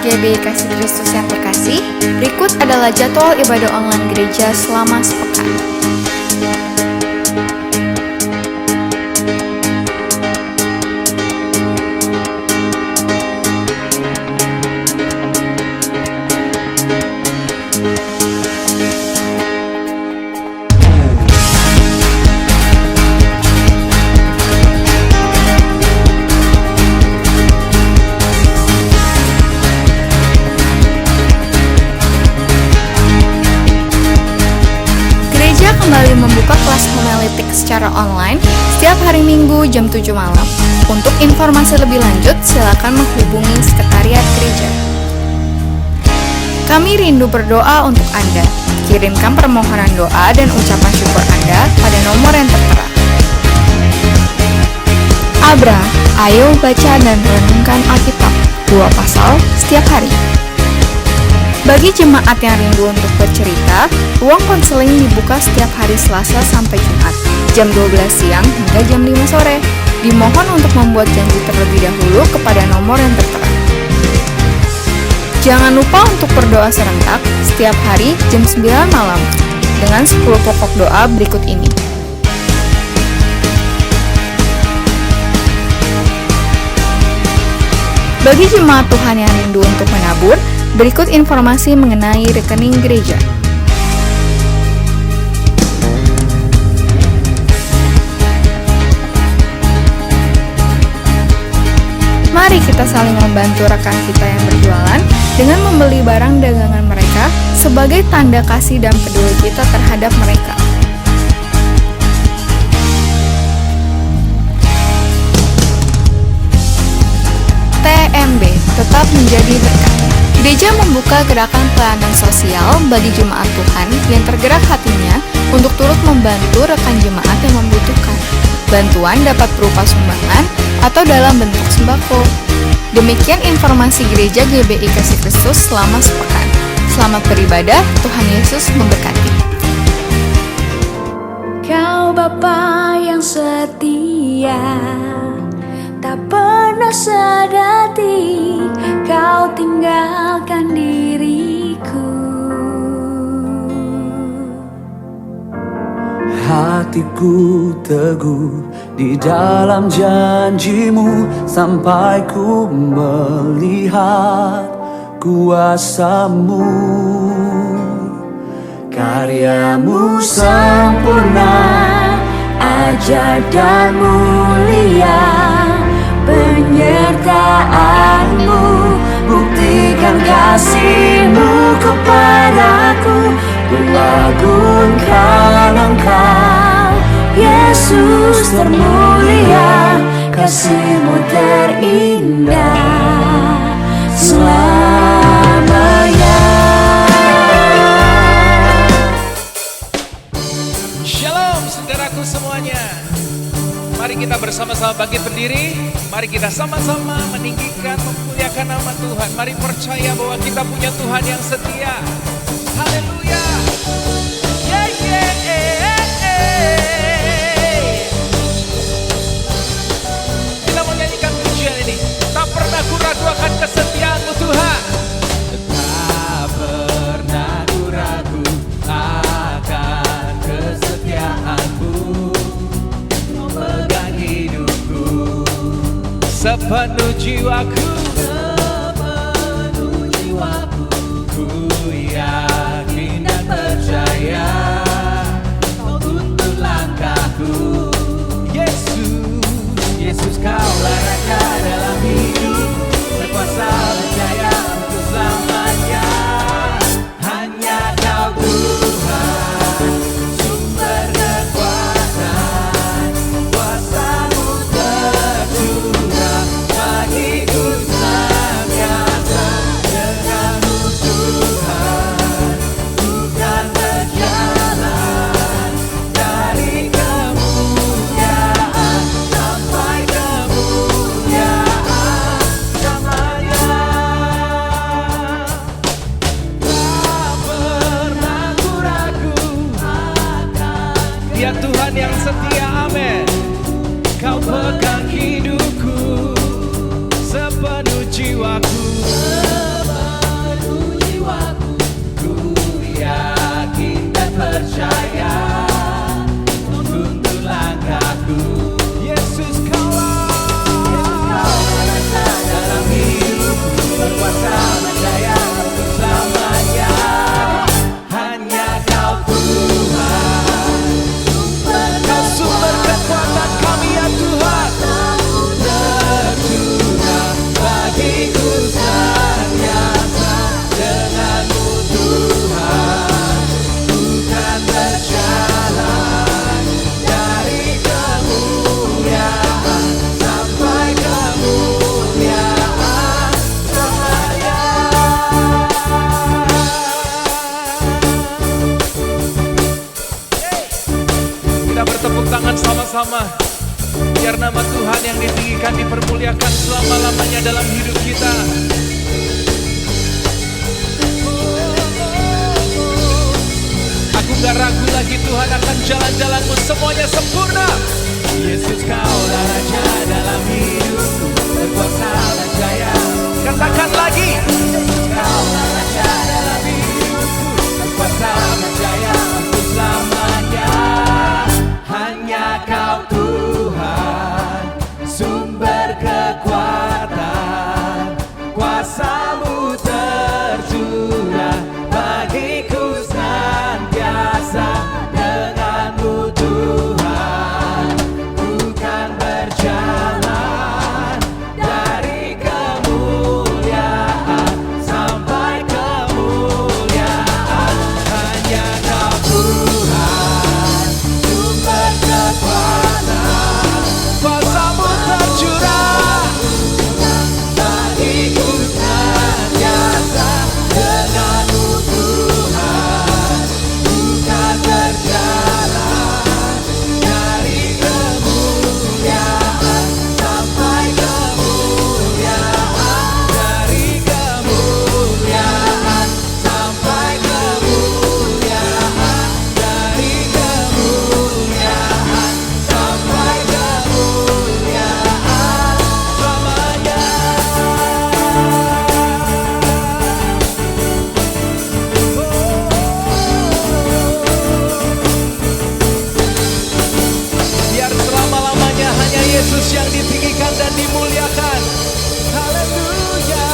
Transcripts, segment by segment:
GBI Kasih Kristus yang terkasih, berikut adalah jadwal ibadah online gereja selama sepekan. Kembali membuka kelas homilitik secara online setiap hari Minggu jam 7 malam. Untuk informasi lebih lanjut, silakan menghubungi sekretariat gereja. Kami rindu berdoa untuk Anda. Kirimkan permohonan doa dan ucapan syukur Anda pada nomor yang tertera. Abra, ayo baca dan renungkan Alkitab 2 pasal setiap hari. Bagi jemaat yang rindu untuk bercerita, ruang konseling dibuka setiap hari Selasa sampai Jumat, jam 12 siang hingga jam 5 sore. Dimohon untuk membuat janji terlebih dahulu kepada nomor yang tertera. Jangan lupa untuk berdoa serentak setiap hari jam 9 malam dengan 10 pokok doa berikut ini. Bagi jemaat Tuhan yang rindu untuk menabur, berikut informasi mengenai rekening gereja. Mari kita saling membantu rekan kita yang berjualan dengan membeli barang dagangan mereka sebagai tanda kasih dan peduli kita terhadap mereka. TMB, tetap menjadi berkat. Gereja membuka gerakan pelayanan sosial bagi jemaat Tuhan yang tergerak hatinya untuk turut membantu rekan jemaat yang membutuhkan. Bantuan dapat berupa sumbangan atau dalam bentuk sembako. Demikian informasi Gereja GBI Kasih Kristus selama sepekan. Selamat beribadah, Tuhan Yesus memberkati. Kau Bapa yang setia, tak pernah sedati kau tinggalkan diriku. Hatiku teguh di dalam janjimu sampai ku melihat kuasamu. Karyamu sempurna, ajaib dan mulia. Penyertaanmu buktikan kasihmu kepadaku. Ku agungkan Engkau, Yesus termulia. Kasihmu terindah selamanya. Shalom saudaraku semuanya. Mari kita bersama-sama bangkit berdiri. Mari kita sama-sama meninggikan, memuliakan nama Tuhan. Mari percaya bahwa kita punya Tuhan yang setia. Haleluya. Yeah, yeah, Kita mau nyanyikan pujian ini. Tak pernah ku ragu akan kesetiaan-Mu Tuhan. Tak pernah ku ragu akan kesetiaan-Mu. Memegang hidupku sepenuh jiwaku, ku yakin dan percaya kau tuntun langkahku. Yesus kaulah raja dalam hidup, berkuasa berjaya untuk selamanya. Hanya Kau Tuhan, sumber kekuatan, kuasa-Mu tercurah bagiku. bersama-sama. Biar nama Tuhan yang ditinggikan, dipermuliakan selama-lamanya dalam hidup kita. Aku gak ragu lagi, Tuhan akan jalan-jalanmu semuanya sempurna. Yesus, Kaulah Raja dalam hidupku, berkuasa dan jaya. Katakan lagi. Yesus, Kaulah Raja dalam hidupku, berkuasa dan jaya untuk selamanya. Hanya Kau Tuhan, sumber kekuatan, kuasa-Mu tercurah bagiku senantiasa. Dengan-Mu Tuhan, ku kan berjalan dari kemuliaan sampai kemuliaan. Hanya Kau Tuhan, sumber kekuatan, Kuasa-Mu tercurah bagiku senantiasa. Dengan-Mu Tuhan, ku kan berjalan dari kemuliaan sampai kemuliaan, dari kemuliaan sampai kemuliaan, dari kemuliaan sampai kemuliaan selamanya. biar selama-lamanya hanya Yesus yang ditinggikan dan dimuliakan. Haleluya.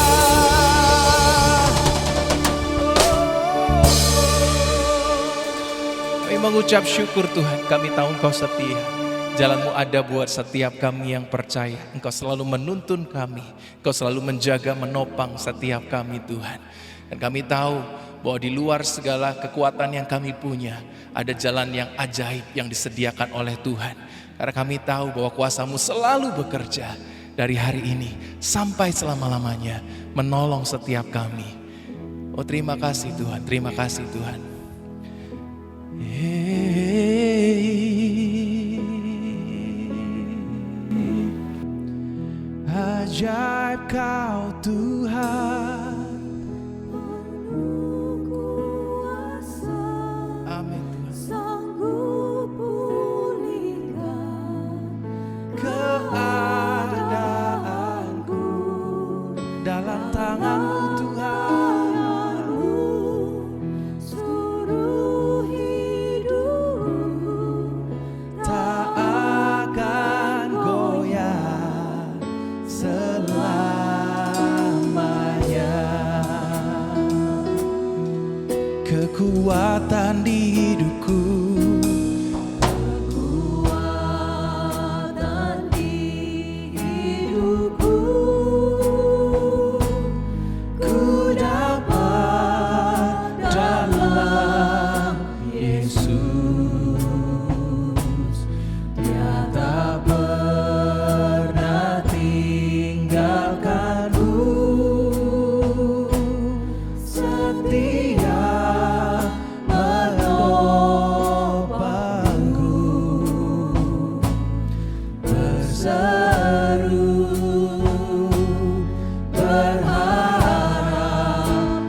Kami mengucap syukur Tuhan, kami tahu Engkau setia. Jalan-Mu ada buat setiap kami yang percaya. Engkau selalu menuntun kami, Engkau selalu menjaga, menopang setiap kami Tuhan. Dan kami tahu bahwa di luar segala kekuatan yang kami punya, ada jalan yang ajaib yang disediakan oleh Tuhan. Karena kami tahu bahwa kuasa-Mu selalu bekerja dari hari ini sampai selama-lamanya, menolong setiap kami. Oh, terima kasih Tuhan, terima kasih Tuhan. Ajaib Kau Tuhan, Amin Tuhan. Sanggup pulihkan keadaanku dalam tangan-Mu Tuhan. seluruh hidupku. Tak akan goyah selamanya. Kekuatan di hidupku, Kekuatan di hidupku, ku dapat dalam Yesus. Dia tak pernah tinggalkanku, setia menopangku, berseru berharap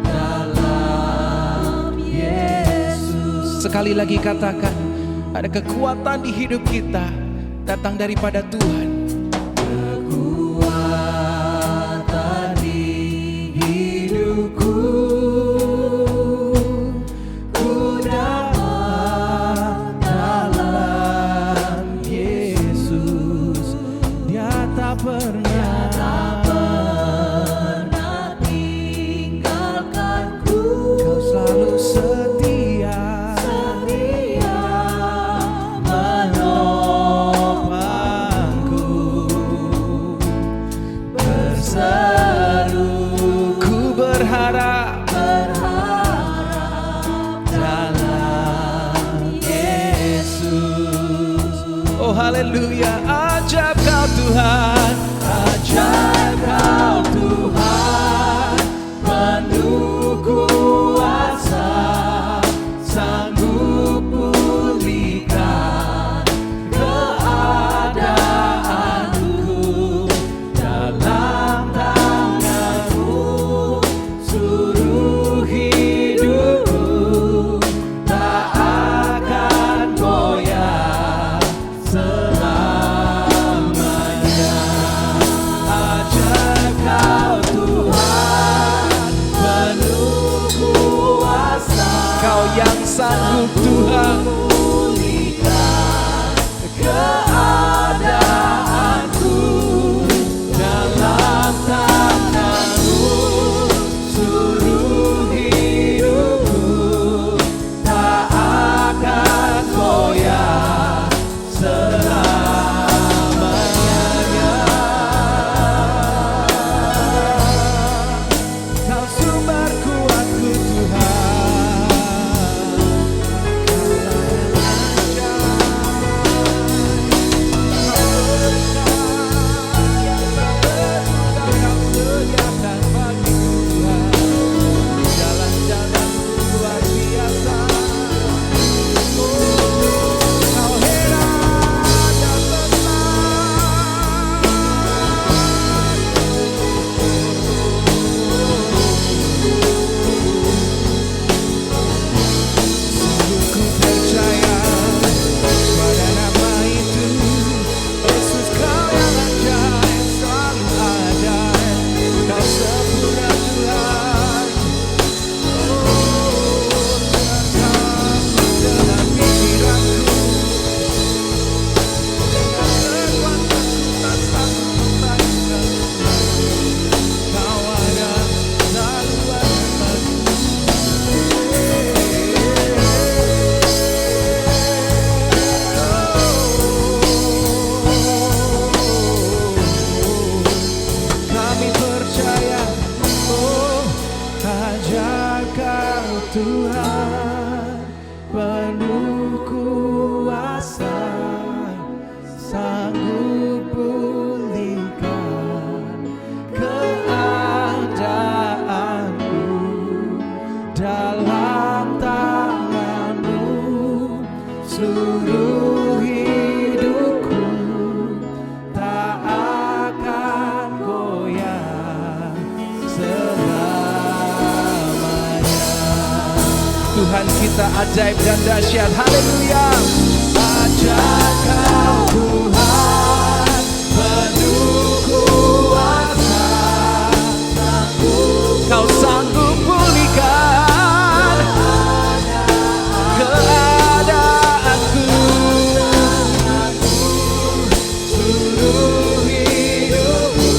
dalam Yesus. Sekali lagi katakan, ada kekuatan di hidup kita datang daripada Tuhan. Kekuatan di hidupku, ku dapat dalam Yesus. Dia tak pernah tinggalkanku. Kau selalu setia menopangku, berseru ku berharap dalam Yesus. Oh haleluya, ajaib Kau Tuhan. Ajaib Kau Tuhan, penuh kuasa, sanggup pulihkan keadaan. yang sanggup Tuhan. Keadaanku dalam tangan-Mu, seluruh hidupku tak akan goyah selamanya. Kau sumber kuatku Tuhan, Tuhan penuh kuasa, sanggup pulihkan keadaanku dalam tangan-Mu, seluruh hidupku tak akan goyah selamanya. Tuhan kita ajaib dan dahsyat, haleluya. Ajaib Kau Tuhan, penuh kuasa, Kau sanggup pulihkan keadaanku, seluruh hidupku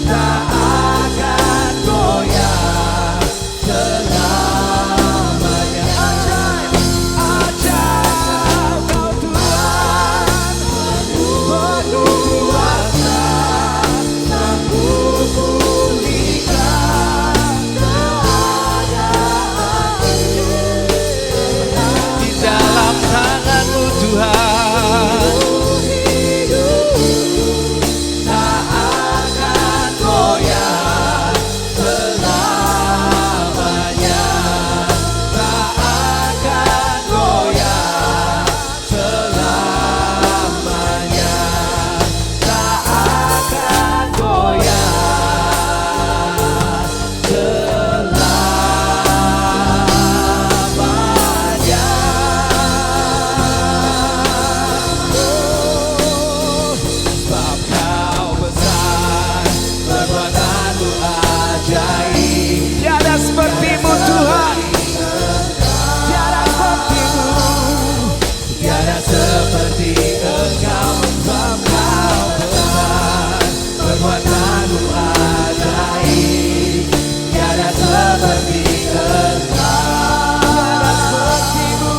tak akan goyah selamanya. Ajaib Kau Tuhan, penuh kuasa, sanggup pulihkan keadaanku. Di dalam tangan-Mu Tuhan, tak akan goyah selamanya, tak akan goyah selamanya, tak akan goyah selamanya. Sebab Kau besar, perbuatan-Mu ajaib. Tiada seperti-Mu Tuhan, tiada seperti-Mu, tiada seperti Engkau. Sebab Kau besar, perbuatan-Mu ajaib. Tiada seperti Engkau, tiada seperti-Mu,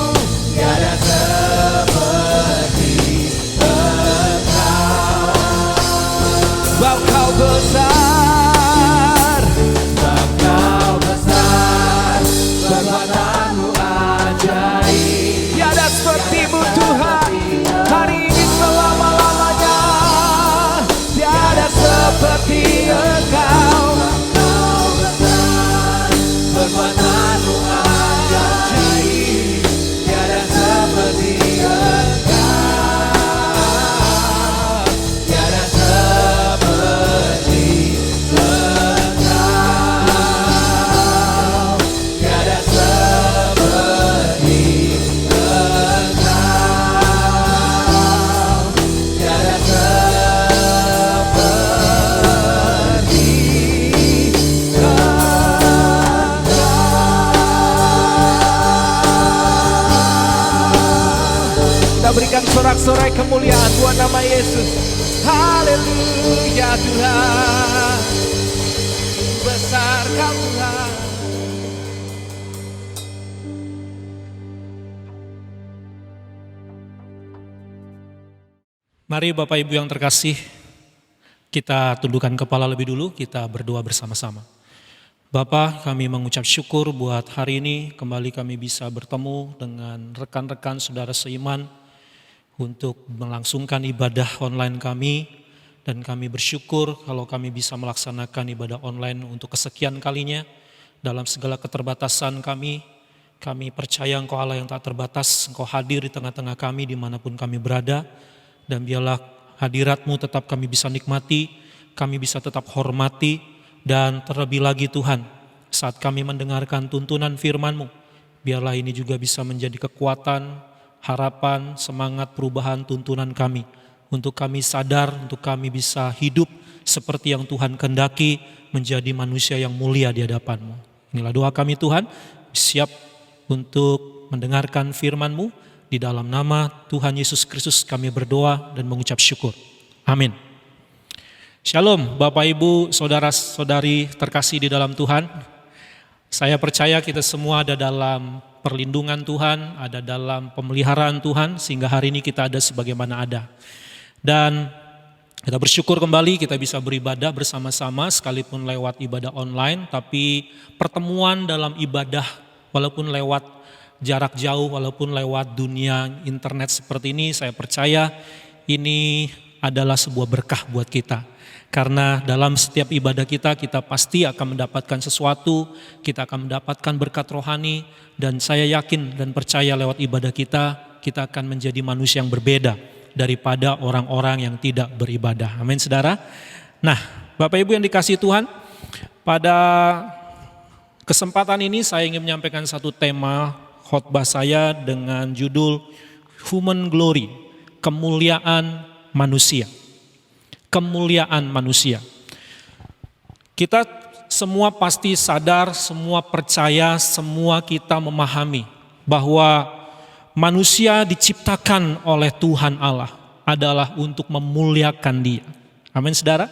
tiada seperti Engkau. Sebab Kau besar, sebab Kau besar, perbuatan-Mu ajaib. Tiada seperti-Mu Tuhan, hari ini selama-lamanya. Tiada seperti Engkau, berikan sorak-sorai kemuliaan buat nama Yesus. Haleluya Tuhan, besar Kau Tuhan. Mari Bapak Ibu yang terkasih, kita tundukkan kepala lebih dulu, kita berdoa bersama-sama. Bapa, kami mengucap syukur buat hari ini kembali kami bisa bertemu dengan rekan-rekan saudara seiman untuk melangsungkan ibadah online kami, dan kami bersyukur kalau kami bisa melaksanakan ibadah online untuk kesekian kalinya dalam segala keterbatasan kami. Kami percaya Engkau Allah yang tak terbatas, Engkau hadir di tengah-tengah kami dimanapun kami berada, dan biarlah hadirat-Mu tetap kami bisa nikmati, kami bisa tetap hormati, dan terlebih lagi Tuhan, saat kami mendengarkan tuntunan firman-Mu, biarlah ini juga bisa menjadi kekuatan, harapan, semangat perubahan tuntunan kami, untuk kami sadar, untuk kami bisa hidup seperti yang Tuhan kehendaki, menjadi manusia yang mulia di hadapan-Mu. Inilah doa kami Tuhan, siap untuk mendengarkan firman-Mu. Di dalam nama Tuhan Yesus Kristus kami berdoa dan mengucap syukur. Amin. Shalom Bapak Ibu, saudara-saudari terkasih di dalam Tuhan. Saya percaya kita semua ada dalam perlindungan Tuhan, ada dalam pemeliharaan Tuhan, sehingga hari ini kita ada sebagaimana ada. Dan kita bersyukur kembali kita bisa beribadah bersama-sama sekalipun lewat ibadah online, tapi pertemuan dalam ibadah walaupun lewat jarak jauh, walaupun lewat dunia internet seperti ini, saya percaya ini adalah sebuah berkah buat kita. Karena dalam setiap ibadah kita pasti akan mendapatkan sesuatu, kita akan mendapatkan berkat rohani, dan saya yakin dan percaya lewat ibadah kita akan menjadi manusia yang berbeda daripada orang-orang yang tidak beribadah. Amin saudara. Nah Bapak Ibu yang dikasihi Tuhan, pada kesempatan ini saya ingin menyampaikan satu tema khotbah saya dengan judul Human Glory, kemuliaan manusia. Kemuliaan manusia. Kita semua pasti sadar, semua percaya, semua kita memahami bahwa manusia diciptakan oleh Tuhan Allah adalah untuk memuliakan Dia. Amin saudara.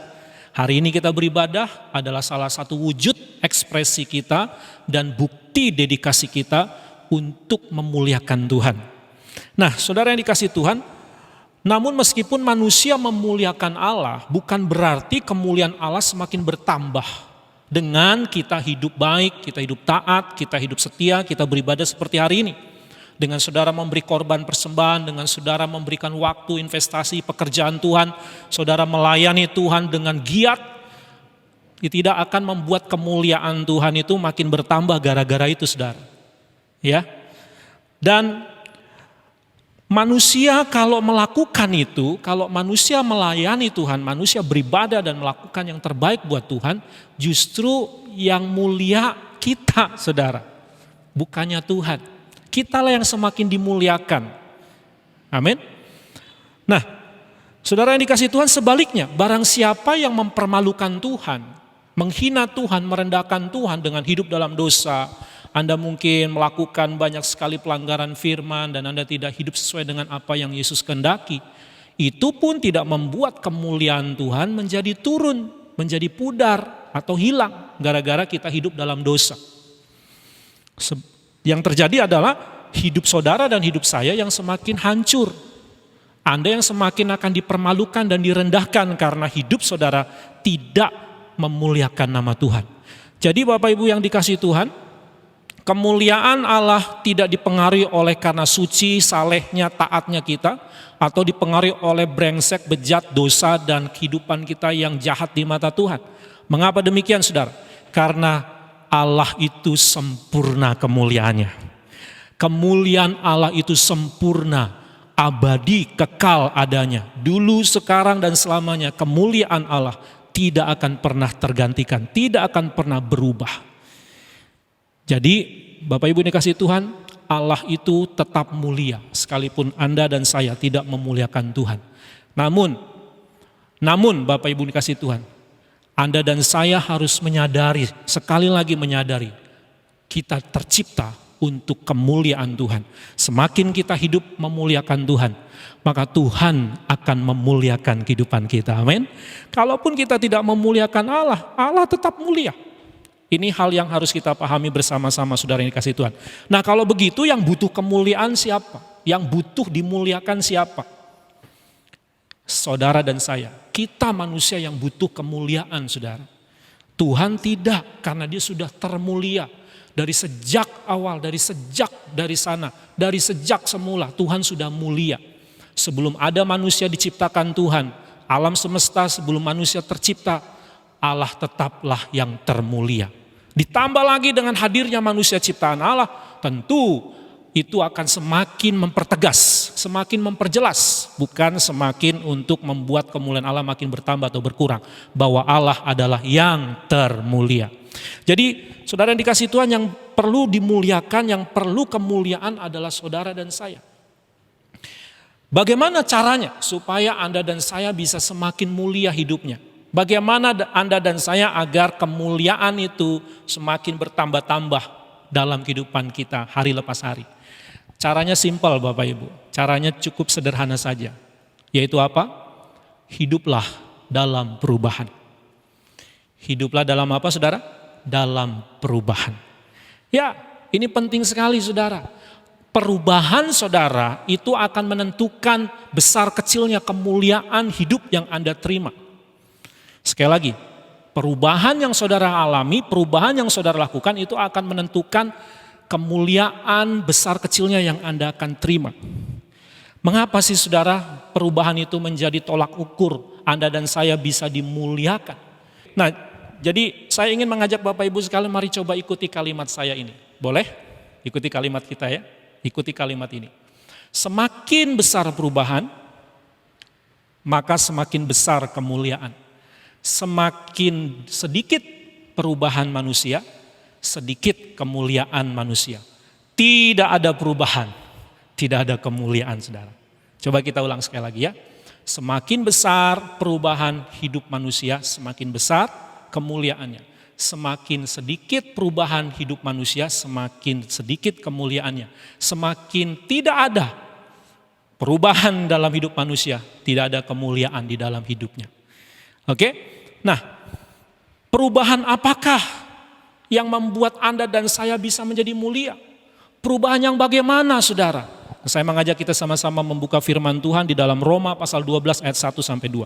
Hari ini kita beribadah adalah salah satu wujud ekspresi kita dan bukti dedikasi kita untuk memuliakan Tuhan. Nah, saudara yang dikasihi Tuhan, namun meskipun manusia memuliakan Allah, bukan berarti kemuliaan Allah semakin bertambah dengan kita hidup baik, kita hidup taat, kita hidup setia, kita beribadah seperti hari ini. Dengan saudara memberi korban persembahan, dengan saudara memberikan waktu, investasi, pekerjaan Tuhan, saudara melayani Tuhan dengan giat, tidak akan membuat kemuliaan Tuhan itu makin bertambah gara-gara itu saudara. Ya, dan manusia kalau melakukan itu, kalau manusia melayani Tuhan, manusia beribadah dan melakukan yang terbaik buat Tuhan, justru yang mulia kita saudara, bukannya Tuhan. Kitalah yang semakin dimuliakan. Amin. Nah, saudara yang dikasihi Tuhan, sebaliknya, barang siapa yang mempermalukan Tuhan, menghina Tuhan, merendahkan Tuhan dengan hidup dalam dosa, Anda mungkin melakukan banyak sekali pelanggaran firman dan Anda tidak hidup sesuai dengan apa yang Yesus kehendaki. Itu pun tidak membuat kemuliaan Tuhan menjadi turun, menjadi pudar atau hilang gara-gara kita hidup dalam dosa. Yang terjadi adalah hidup saudara dan hidup saya yang semakin hancur. Anda yang semakin akan dipermalukan dan direndahkan karena hidup saudara tidak memuliakan nama Tuhan. Jadi Bapak Ibu yang dikasihi Tuhan, kemuliaan Allah tidak dipengaruhi oleh karena suci, salehnya, taatnya kita, atau dipengaruhi oleh brengsek, bejat, dosa, dan kehidupan kita yang jahat di mata Tuhan. Mengapa demikian saudara? Karena Allah itu sempurna kemuliaannya. Kemuliaan Allah itu sempurna, abadi, kekal adanya. Dulu, sekarang, dan selamanya kemuliaan Allah tidak akan pernah tergantikan, tidak akan pernah berubah. Jadi Bapak Ibu dikasihi Tuhan, Allah itu tetap mulia sekalipun Anda dan saya tidak memuliakan Tuhan. Namun Bapak Ibu dikasihi Tuhan, Anda dan saya harus menyadari, sekali lagi menyadari, kita tercipta untuk kemuliaan Tuhan. Semakin kita hidup memuliakan Tuhan, maka Tuhan akan memuliakan kehidupan kita. Amin. Kalaupun kita tidak memuliakan Allah, Allah tetap mulia. Ini hal yang harus kita pahami bersama-sama, saudara yang dikasihi Tuhan. Nah, kalau begitu yang butuh kemuliaan siapa? Yang butuh dimuliakan siapa? Saudara dan saya. Kita manusia yang butuh kemuliaan, saudara. Tuhan tidak, karena dia sudah termulia. Dari sejak awal, dari sana, dari sejak semula Tuhan sudah mulia. Sebelum ada manusia diciptakan Tuhan, alam semesta sebelum manusia tercipta, Allah tetaplah yang termulia. Ditambah lagi dengan hadirnya manusia ciptaan Allah, tentu itu akan semakin mempertegas, semakin memperjelas, bukan semakin untuk membuat kemuliaan Allah makin bertambah atau berkurang, bahwa Allah adalah yang termulia. Jadi saudara yang dikasihi Tuhan, yang perlu dimuliakan, yang perlu kemuliaan adalah saudara dan saya. Bagaimana caranya supaya Anda dan saya bisa semakin mulia hidupnya? Bagaimana Anda dan saya agar kemuliaan itu semakin bertambah-tambah dalam kehidupan kita hari lepas hari? Caranya simpel Bapak Ibu, caranya cukup sederhana saja. Yaitu apa? Hiduplah dalam perubahan. Hiduplah dalam apa saudara? Dalam perubahan. Ya, ini penting sekali saudara. Perubahan saudara itu akan menentukan besar kecilnya kemuliaan hidup yang Anda terima. Sekali lagi, perubahan yang saudara alami, perubahan yang saudara lakukan itu akan menentukan kemuliaan besar kecilnya yang Anda akan terima. Mengapa sih saudara perubahan itu menjadi tolak ukur Anda dan saya bisa dimuliakan? Nah, jadi saya ingin mengajak Bapak Ibu sekalian, mari coba ikuti kalimat saya ini. Boleh? Ikuti kalimat kita ya. Ikuti kalimat ini. Semakin besar perubahan, maka semakin besar kemuliaan. Semakin sedikit perubahan manusia, sedikit kemuliaan manusia. Tidak ada perubahan, tidak ada kemuliaan saudara. Coba kita ulang sekali lagi ya. Semakin besar perubahan hidup manusia, semakin besar kemuliaannya. Semakin sedikit perubahan hidup manusia, semakin sedikit kemuliaannya. Semakin tidak ada perubahan dalam hidup manusia, tidak ada kemuliaan di dalam hidupnya. Oke? Nah, perubahan apakah yang membuat Anda dan saya bisa menjadi mulia? Perubahan yang bagaimana saudara? Saya mengajak kita sama-sama membuka firman Tuhan di dalam Roma pasal 12 ayat 1 sampai 2.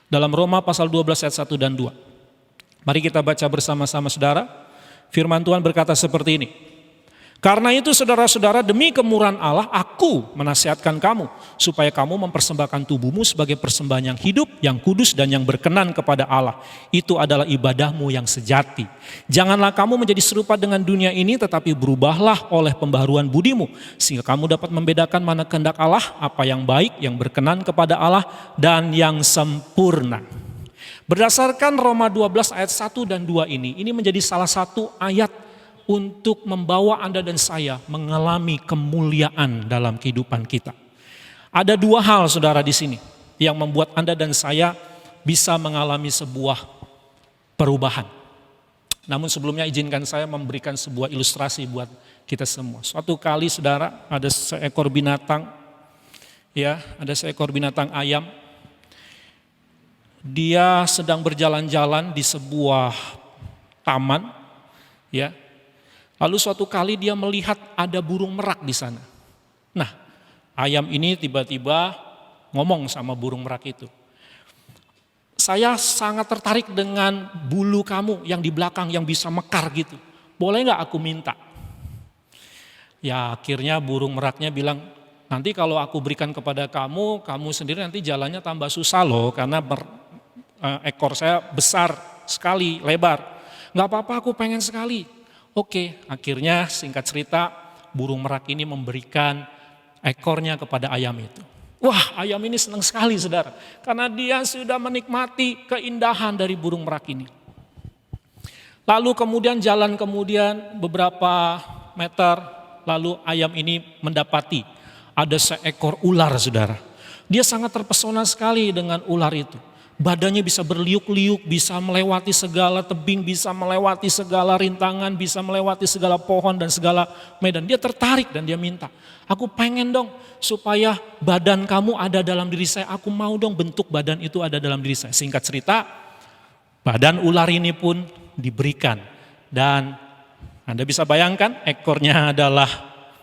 Dalam Roma pasal 12 ayat 1 dan 2. Mari kita baca bersama-sama saudara. Firman Tuhan berkata seperti ini. Karena itu saudara-saudara, demi kemurahan Allah aku menasihatkan kamu supaya kamu mempersembahkan tubuhmu sebagai persembahan yang hidup, yang kudus dan yang berkenan kepada Allah. Itu adalah ibadahmu yang sejati. Janganlah kamu menjadi serupa dengan dunia ini, tetapi berubahlah oleh pembaharuan budimu sehingga kamu dapat membedakan mana kehendak Allah, apa yang baik, yang berkenan kepada Allah dan yang sempurna. Berdasarkan Roma 12 ayat 1 dan 2 ini menjadi salah satu ayat untuk membawa Anda dan saya mengalami kemuliaan dalam kehidupan kita. Ada dua hal saudara di sini yang membuat Anda dan saya bisa mengalami sebuah perubahan. Namun sebelumnya izinkan saya memberikan sebuah ilustrasi buat kita semua. Suatu kali saudara ada seekor binatang, ya, ada seekor binatang ayam. Dia sedang berjalan-jalan di sebuah taman, ya. Lalu suatu kali dia melihat ada burung merak di sana. Nah, ayam ini tiba-tiba ngomong sama burung merak itu. Saya sangat tertarik dengan bulu kamu yang di belakang yang bisa mekar gitu. Boleh nggak aku minta? Ya akhirnya burung meraknya bilang, nanti kalau aku berikan kepada kamu, kamu sendiri nanti jalannya tambah susah loh. Karena ekor saya besar sekali, lebar. Nggak apa-apa, aku pengen sekali. Oke, akhirnya singkat cerita burung merak ini memberikan ekornya kepada ayam itu. Wah, ayam ini senang sekali saudara. Karena dia sudah menikmati keindahan dari burung merak ini. Lalu kemudian jalan beberapa meter, lalu ayam ini mendapati ada seekor ular saudara. Dia sangat terpesona sekali dengan ular itu. Badannya bisa berliuk-liuk, bisa melewati segala tebing, bisa melewati segala rintangan, bisa melewati segala pohon dan segala medan. Dia tertarik dan dia minta, aku pengen dong supaya badan kamu ada dalam diri saya. Aku mau dong bentuk badan itu ada dalam diri saya. Singkat cerita, badan ular ini pun diberikan. Dan Anda bisa bayangkan ekornya adalah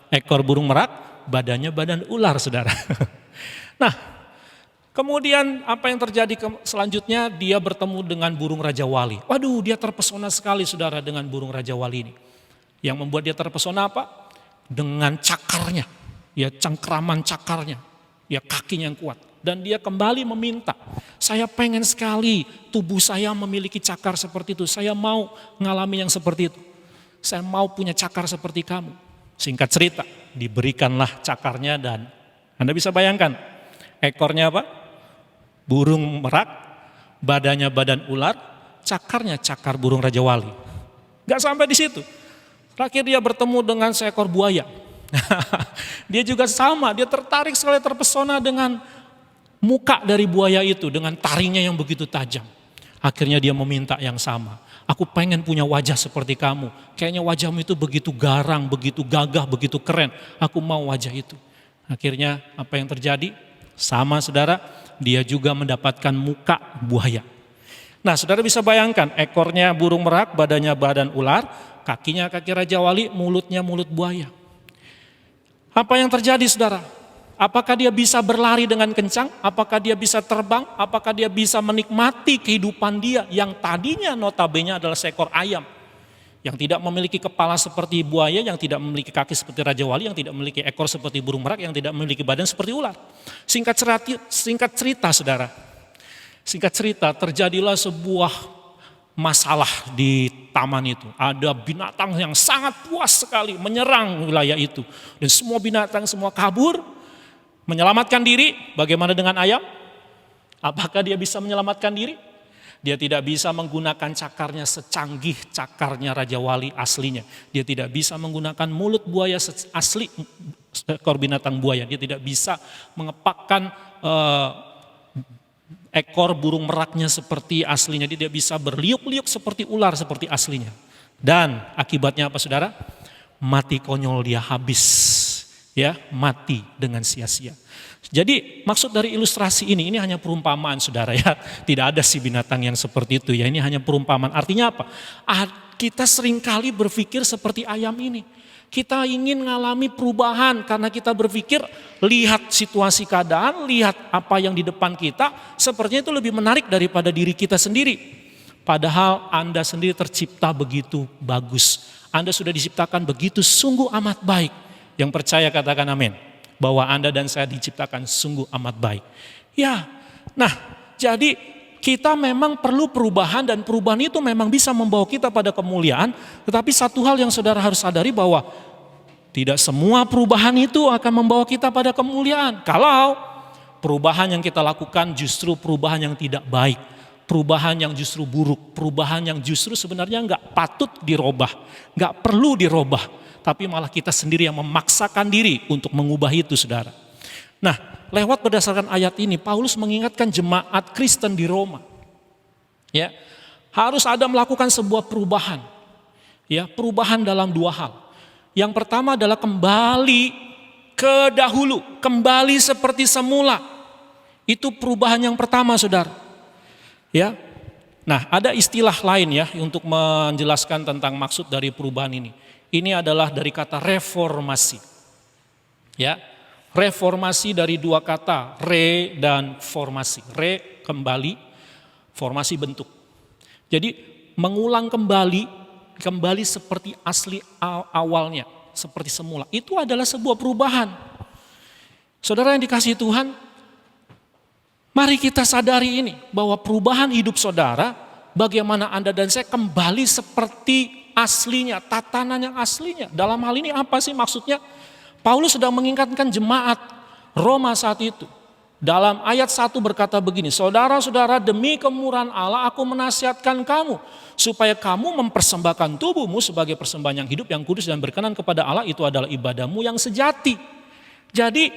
ekor burung merak, badannya badan ular, saudara. Nah, kemudian apa yang terjadi selanjutnya, dia bertemu dengan burung Raja Wali. Waduh, dia terpesona sekali, saudara, dengan burung Raja Wali ini. Yang membuat dia terpesona apa? Dengan cakarnya, ya cengkraman cakarnya, ya kakinya yang kuat. Dan dia kembali meminta, saya pengen sekali tubuh saya memiliki cakar seperti itu. Saya mau ngalami yang seperti itu. Saya mau punya cakar seperti kamu. Singkat cerita, diberikanlah cakarnya dan Anda bisa bayangkan, ekornya apa? Burung merak, badannya badan ular, cakarnya cakar burung Raja Wali. Gak sampai di situ. Terakhir dia bertemu dengan seekor buaya. Dia juga sama, dia tertarik sekali, terpesona dengan muka dari buaya itu, dengan taringnya yang begitu tajam. Akhirnya dia meminta yang sama. Aku pengen punya wajah seperti kamu. Kayaknya wajahmu itu begitu garang, begitu gagah, begitu keren. Aku mau wajah itu. Akhirnya apa yang terjadi? Sama, saudara, dia juga mendapatkan muka buaya. Nah, saudara bisa bayangkan, ekornya burung merak, badannya badan ular, kakinya kaki Raja Wali, mulutnya mulut buaya. Apa yang terjadi, saudara? Apakah dia bisa berlari dengan kencang? Apakah dia bisa terbang? Apakah dia bisa menikmati kehidupan dia yang tadinya notabene adalah seekor ayam? Yang tidak memiliki kepala seperti buaya, yang tidak memiliki kaki seperti Raja Wali, yang tidak memiliki ekor seperti burung merak, yang tidak memiliki badan seperti ular. Singkat cerita, saudara. Singkat cerita, terjadilah sebuah masalah di taman itu. Ada binatang yang sangat puas sekali menyerang wilayah itu. Dan semua binatang semua kabur, menyelamatkan diri. Bagaimana dengan ayam? Apakah dia bisa menyelamatkan diri? Dia tidak bisa menggunakan cakarnya secanggih cakarnya Raja Wali aslinya. Dia tidak bisa menggunakan mulut buaya asli ekor binatang buaya. Dia tidak bisa mengepakkan ekor burung meraknya seperti aslinya. Dia tidak bisa berliuk-liuk seperti ular seperti aslinya. Dan akibatnya apa, saudara? Mati konyol, dia habis. Ya, mati dengan sia-sia. Jadi maksud dari ilustrasi ini hanya perumpamaan, saudara, ya. Tidak ada si binatang yang seperti itu, ya. Ini hanya perumpamaan. Artinya apa? Kita seringkali berpikir seperti ayam ini. Kita ingin mengalami perubahan karena kita berpikir lihat situasi keadaan, lihat apa yang di depan kita, sepertinya itu lebih menarik daripada diri kita sendiri. Padahal Anda sendiri tercipta begitu bagus. Anda sudah diciptakan begitu sungguh amat baik. Yang percaya katakan amin. Bahwa Anda dan saya diciptakan sungguh amat baik. Ya, nah jadi kita memang perlu perubahan dan perubahan itu memang bisa membawa kita pada kemuliaan. Tetapi satu hal yang saudara harus sadari bahwa tidak semua perubahan itu akan membawa kita pada kemuliaan. Kalau perubahan yang kita lakukan justru perubahan yang tidak baik. Perubahan yang justru buruk. Perubahan yang justru sebenarnya nggak patut dirubah. Nggak perlu dirubah. Tapi malah kita sendiri yang memaksakan diri untuk mengubah itu, saudara. Nah, lewat berdasarkan ayat ini, Paulus mengingatkan jemaat Kristen di Roma. Ya, harus ada melakukan sebuah perubahan. Ya, perubahan dalam dua hal. Yang pertama adalah kembali ke dahulu, kembali seperti semula. Itu perubahan yang pertama, saudara. Ya. Nah, ada istilah lain ya untuk menjelaskan tentang maksud dari perubahan ini. Ini adalah dari kata reformasi. Ya, reformasi dari dua kata, re dan formasi. Re kembali, formasi bentuk. Jadi mengulang kembali seperti asli awalnya, seperti semula. Itu adalah sebuah perubahan. Saudara yang dikasihi Tuhan, mari kita sadari ini bahwa perubahan hidup saudara, bagaimana Anda dan saya kembali seperti aslinya, tatanan yang aslinya. Dalam hal ini apa sih maksudnya? Paulus sedang mengingatkan jemaat Roma saat itu. Dalam ayat 1 berkata begini, saudara-saudara, demi kemurahan Allah aku menasihatkan kamu supaya kamu mempersembahkan tubuhmu sebagai persembahan yang hidup, yang kudus dan berkenan kepada Allah, itu adalah ibadahmu yang sejati. Jadi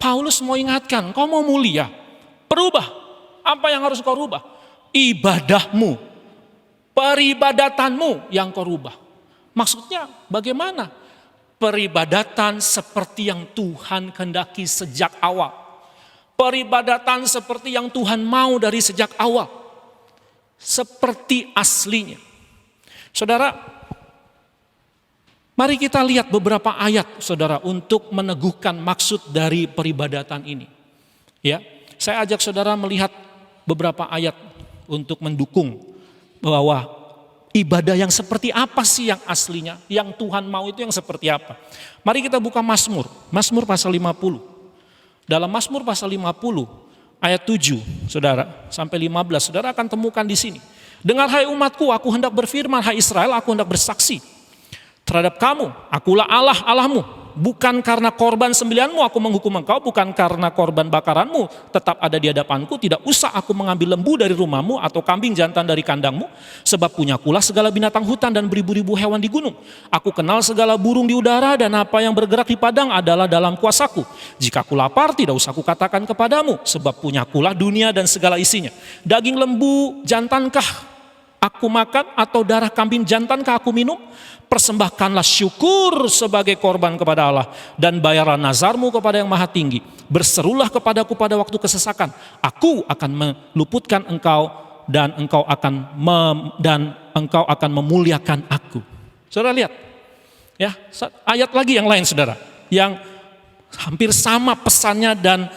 Paulus mau ingatkan, kau mau mulia, berubah. Apa yang harus kau rubah? Ibadahmu, peribadatanmu yang kau rubah. Maksudnya bagaimana? Peribadatan seperti yang Tuhan kehendaki sejak awal. Peribadatan seperti yang Tuhan mau dari sejak awal. Seperti aslinya. Saudara, mari kita lihat beberapa ayat, saudara, untuk meneguhkan maksud dari peribadatan ini. Ya, saya ajak saudara melihat beberapa ayat untuk mendukung bahwa ibadah yang seperti apa sih yang aslinya, yang Tuhan mau itu yang seperti apa. Mari kita buka Mazmur pasal 50. Dalam Mazmur pasal 50 ayat 7, saudara, sampai 15, saudara akan temukan di sini. Dengar hai umatku, aku hendak berfirman, hai Israel, aku hendak bersaksi terhadap kamu, akulah Allah Allahmu. Bukan karena korban sembelihanmu aku menghukum engkau, bukan karena korban bakaranmu tetap ada di hadapanku. Tidak usah aku mengambil lembu dari rumahmu atau kambing jantan dari kandangmu. Sebab punyakulah segala binatang hutan dan beribu-ribu hewan di gunung. Aku kenal segala burung di udara dan apa yang bergerak di padang adalah dalam kuasaku. Jika aku lapar tidak usah aku katakan kepadamu, sebab punyakulah dunia dan segala isinya. Daging lembu jantankah aku makan atau darah kambing jantankah aku minum? Persembahkanlah syukur sebagai korban kepada Allah dan bayarlah nazarmu kepada yang maha tinggi. Berserulah kepadaku pada waktu kesesakan. Aku akan meluputkan engkau dan engkau akan memuliakan aku. Saudara lihat, ya, ayat lagi yang lain, saudara, yang hampir sama pesannya dan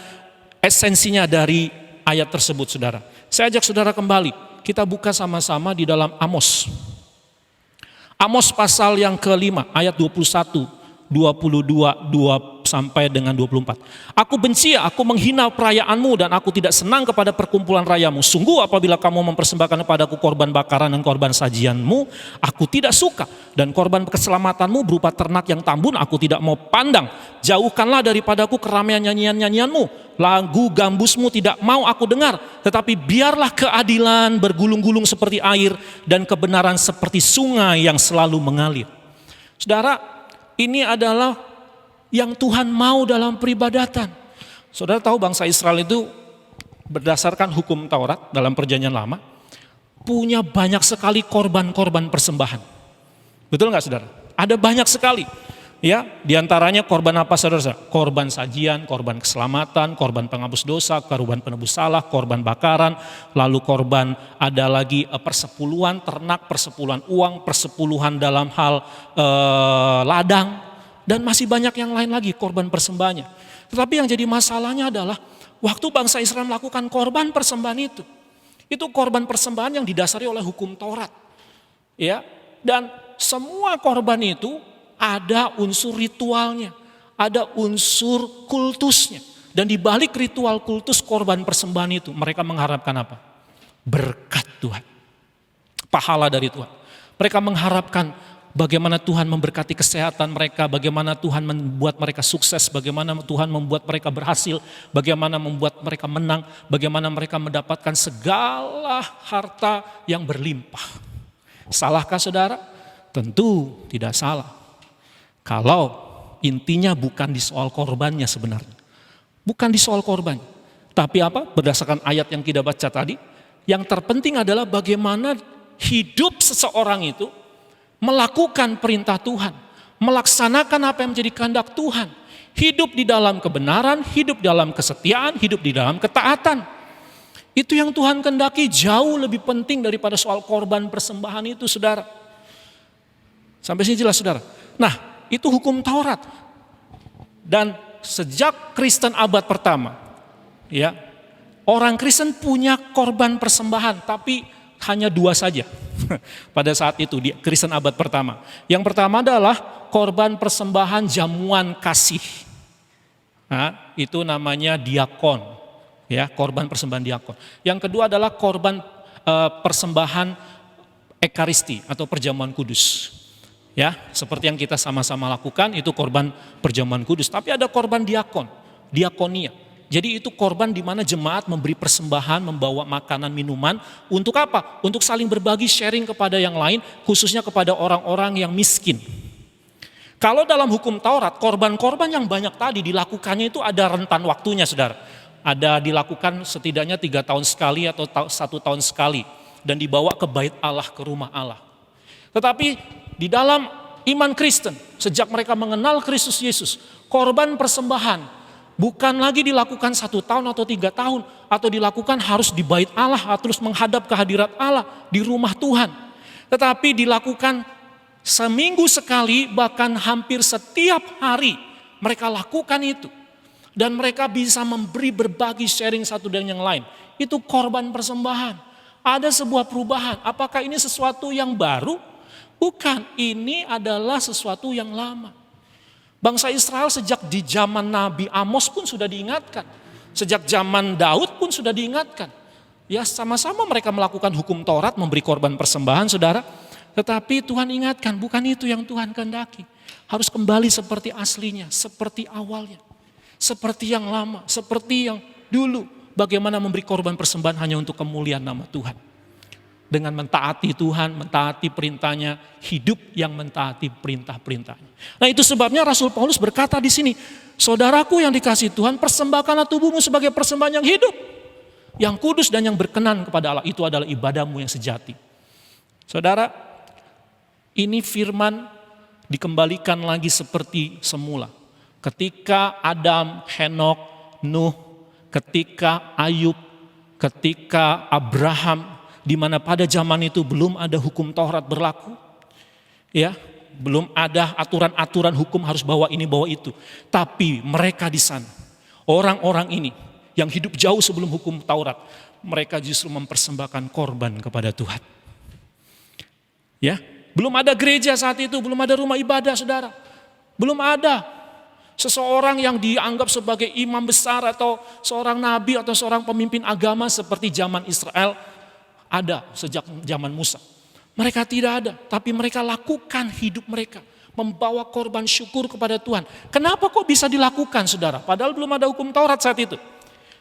esensinya dari ayat tersebut, saudara. Saya ajak saudara kembali, kita buka sama-sama di dalam Amos. Amos pasal yang kelima, ayat 21, 22, 2 sampai dengan 24. Aku benci, aku menghina perayaanmu dan aku tidak senang kepada perkumpulan rayamu. Sungguh apabila kamu mempersembahkan kepadaku korban bakaran dan korban sajianmu, aku tidak suka. Dan korban keselamatanmu berupa ternak yang tambun, aku tidak mau pandang. Jauhkanlah daripadaku keramaian nyanyian-nyanyianmu. Lagu gambusmu tidak mau aku dengar, tetapi biarlah keadilan bergulung-gulung seperti air dan kebenaran seperti sungai yang selalu mengalir. Saudara, ini adalah yang Tuhan mau dalam peribadatan. Saudara tahu bangsa Israel itu berdasarkan hukum Taurat dalam perjanjian lama punya banyak sekali korban-korban persembahan. Betul nggak, saudara? Ada banyak sekali. Ya, diantaranya korban apa, saudara? Korban sajian, korban keselamatan, korban penghapus dosa, korban penebus salah, korban bakaran, lalu korban ada lagi persepuluhan ternak, persepuluhan uang, persepuluhan dalam hal ladang, dan masih banyak yang lain lagi korban persembahannya. Tetapi yang jadi masalahnya adalah waktu bangsa Israel melakukan korban persembahan itu korban persembahan yang didasari oleh hukum Taurat. Ya, dan semua korban itu ada unsur ritualnya, ada unsur kultusnya. Dan di balik ritual kultus korban persembahan itu, mereka mengharapkan apa? Berkat Tuhan, pahala dari Tuhan. Mereka mengharapkan bagaimana Tuhan memberkati kesehatan mereka, bagaimana Tuhan membuat mereka sukses, bagaimana Tuhan membuat mereka berhasil, bagaimana membuat mereka menang, bagaimana mereka mendapatkan segala harta yang berlimpah. Salahkah, saudara? Tentu tidak salah. Kalau intinya bukan di soal korbannya sebenarnya. Bukan di soal korban. Tapi apa? Berdasarkan ayat yang kita baca tadi, yang terpenting adalah bagaimana hidup seseorang itu melakukan perintah Tuhan, melaksanakan apa yang menjadi kehendak Tuhan, hidup di dalam kebenaran, hidup dalam kesetiaan, hidup di dalam ketaatan. Itu yang Tuhan kehendaki, jauh lebih penting daripada soal korban persembahan itu, saudara. Sampai sini jelas, saudara? Nah, itu hukum Taurat. Dan sejak Kristen abad pertama, ya, orang Kristen punya korban persembahan, tapi hanya 2 saja pada saat itu di Kristen abad pertama. Yang pertama adalah korban persembahan jamuan kasih. Nah, itu namanya diakon, ya, korban persembahan diakon. Yang kedua adalah korban persembahan ekaristi atau perjamuan kudus. Ya, seperti yang kita sama-sama lakukan itu korban perjamuan kudus. Tapi ada korban diakon, diakonia. Jadi itu korban di mana jemaat memberi persembahan, membawa makanan, minuman. Untuk apa? Untuk saling berbagi, sharing kepada yang lain, khususnya kepada orang-orang yang miskin. Kalau dalam hukum Taurat, korban-korban yang banyak tadi dilakukannya itu ada rentan waktunya, saudara. Ada dilakukan setidaknya 3 tahun sekali atau 1 tahun sekali. Dan dibawa ke bait Allah, ke rumah Allah. Tetapi di dalam iman Kristen, sejak mereka mengenal Kristus Yesus, korban persembahan bukan lagi dilakukan 1 tahun atau 3 tahun, atau dilakukan harus di bait Allah, terus menghadap ke hadirat Allah di rumah Tuhan. Tetapi dilakukan seminggu sekali, bahkan hampir setiap hari mereka lakukan itu. Dan mereka bisa memberi, berbagi, sharing satu dengan yang lain. Itu korban persembahan. Ada sebuah perubahan. Apakah ini sesuatu yang baru? Bukan, ini adalah sesuatu yang lama. Bangsa Israel sejak di zaman Nabi Amos pun sudah diingatkan. Sejak zaman Daud pun sudah diingatkan. Ya, sama-sama mereka melakukan hukum Taurat, memberi korban persembahan, saudara. Tetapi Tuhan ingatkan, bukan itu yang Tuhan kehendaki. Harus kembali seperti aslinya, seperti awalnya. Seperti yang lama, seperti yang dulu. Bagaimana memberi korban persembahan hanya untuk kemuliaan nama Tuhan. Dengan mentaati Tuhan, mentaati perintahnya, hidup yang mentaati perintah-perintahnya. Nah, itu sebabnya Rasul Paulus berkata di sini, saudaraku yang dikasihi Tuhan, persembahkanlah tubuhmu sebagai persembahan yang hidup, yang kudus dan yang berkenan kepada Allah. Itu adalah ibadahmu yang sejati. Saudara, ini firman dikembalikan lagi seperti semula. Ketika Adam, Henok, Nuh, ketika Ayub, ketika Abraham, di mana pada zaman itu belum ada hukum Taurat berlaku, ya, belum ada aturan-aturan hukum harus bawa ini bawa itu. Tapi mereka di sana, orang-orang ini yang hidup jauh sebelum hukum Taurat, mereka justru mempersembahkan korban kepada Tuhan. Ya, belum ada gereja saat itu, belum ada rumah ibadah, saudara, belum ada seseorang yang dianggap sebagai imam besar atau seorang nabi atau seorang pemimpin agama seperti zaman Israel ada sejak zaman Musa. Mereka tidak ada, tapi mereka lakukan hidup mereka, membawa korban syukur kepada Tuhan. Kenapa kok bisa dilakukan, saudara? Padahal belum ada hukum Taurat saat itu.